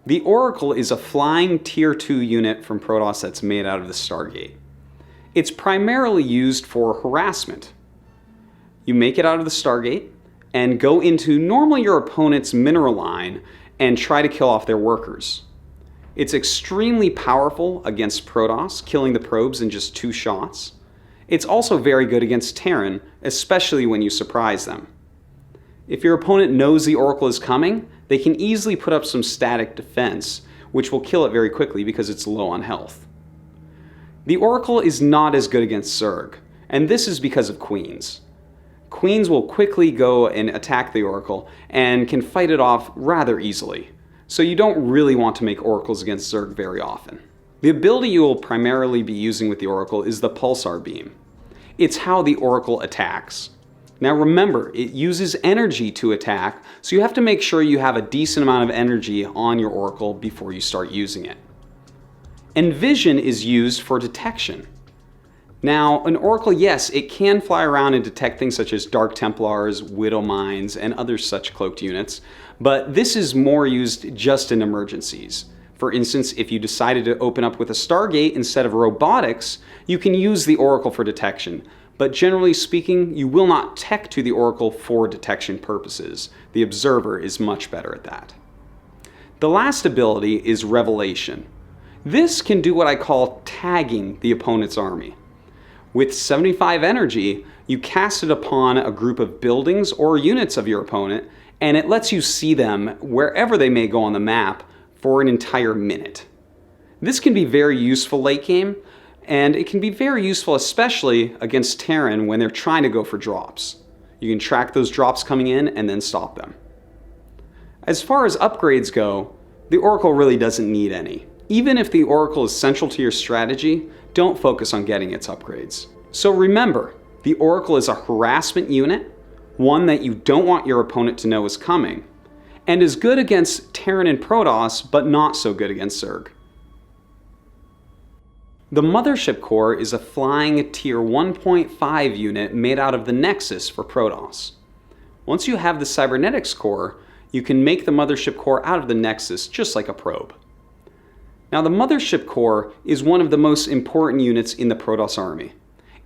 The Oracle is a flying Tier 2 unit from Protoss that's made out of the Stargate. It's primarily used for harassment. You make it out of the Stargate and go into normally your opponent's mineral line and try to kill off their workers. It's extremely powerful against Protoss, killing the probes in just 2 shots. It's also very good against Terran, especially when you surprise them. If your opponent knows the Oracle is coming, they can easily put up some static defense, which will kill it very quickly because it's low on health. The Oracle is not as good against Zerg, and this is because of Queens. Queens will quickly go and attack the Oracle and can fight it off rather easily, so you don't really want to make Oracles against Zerg very often. The ability you will primarily be using with the Oracle is the Pulsar Beam. It's how the Oracle attacks. Now remember, it uses energy to attack, so you have to make sure you have a decent amount of energy on your Oracle before you start using it. And Vision is used for detection. Now, an Oracle, yes, it can fly around and detect things such as Dark Templars, Widow Mines, and other such cloaked units, but this is more used just in emergencies. For instance, if you decided to open up with a Stargate instead of robotics, you can use the Oracle for detection. But generally speaking, you will not tech to the Oracle for detection purposes. The Observer is much better at that. The last ability is Revelation. This can do what I call tagging the opponent's army. With 75 energy, you cast it upon a group of buildings or units of your opponent, and it lets you see them wherever they may go on the map for an entire minute. This can be very useful late game, and it can be very useful especially against Terran when they're trying to go for drops. You can track those drops coming in and then stop them. As far as upgrades go, the Oracle really doesn't need any. Even if the Oracle is central to your strategy, don't focus on getting its upgrades. So remember, the Oracle is a harassment unit, one that you don't want your opponent to know is coming, and is good against Terran and Protoss, but not so good against Zerg. The Mothership Core is a flying Tier 1.5 unit made out of the Nexus for Protoss. Once you have the Cybernetics Core, you can make the Mothership Core out of the Nexus just like a probe. Now the Mothership Core is one of the most important units in the Protoss army.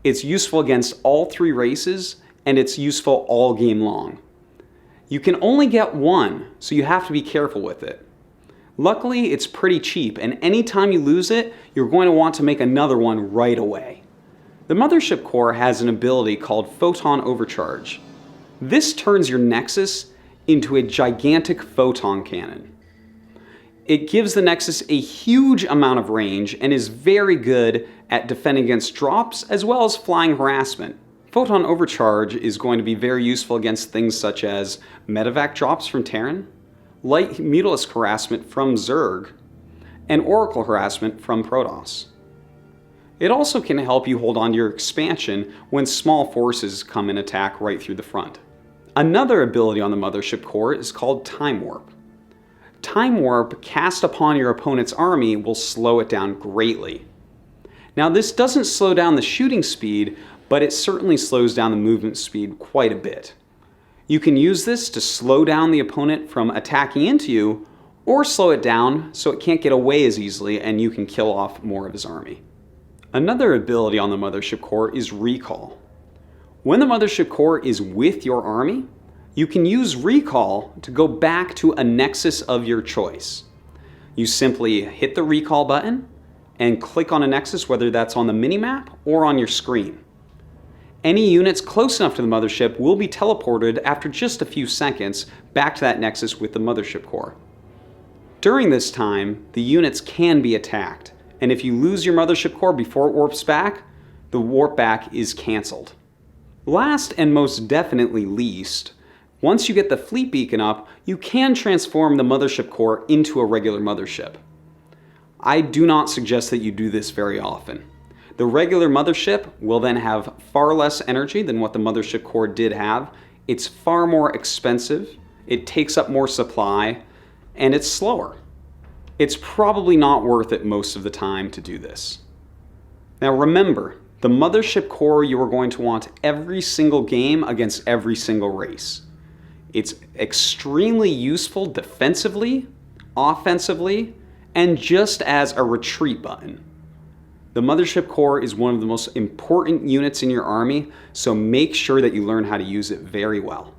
It's useful against all 3 races, and it's useful all game long. You can only get one, so you have to be careful with it. Luckily, it's pretty cheap, and anytime you lose it, you're going to want to make another one right away. The Mothership Core has an ability called Photon Overcharge. This turns your Nexus into a gigantic photon cannon. It gives the Nexus a huge amount of range and is very good at defending against drops as well as flying harassment. Photon Overcharge is going to be very useful against things such as medevac drops from Terran, light Mutalisk harassment from Zerg, and Oracle harassment from Protoss. It also can help you hold on to your expansion when small forces come and attack right through the front. Another ability on the Mothership Core is called Time Warp. Time Warp cast upon your opponent's army will slow it down greatly. Now this doesn't slow down the shooting speed, but it certainly slows down the movement speed quite a bit. You can use this to slow down the opponent from attacking into you, or slow it down so it can't get away as easily and you can kill off more of his army. Another ability on the Mothership Core is Recall. When the Mothership Core is with your army, you can use Recall to go back to a Nexus of your choice. You simply hit the Recall button and click on a Nexus, whether that's on the minimap or on your screen. Any units close enough to the Mothership will be teleported after just a few seconds back to that Nexus with the Mothership Core. During this time, the units can be attacked, and if you lose your Mothership Core before it warps back, the warp back is cancelled. Last and most definitely least, once you get the fleet beacon up, you can transform the Mothership Core into a regular mothership. I do not suggest that you do this very often. The regular mothership will then have far less energy than what the Mothership Core did have. It's far more expensive, it takes up more supply, and it's slower. It's probably not worth it most of the time to do this. Now remember, the Mothership Core you are going to want every single game against every single race. It's extremely useful defensively, offensively, and just as a retreat button. The Mothership Core is one of the most important units in your army, so make sure that you learn how to use it very well.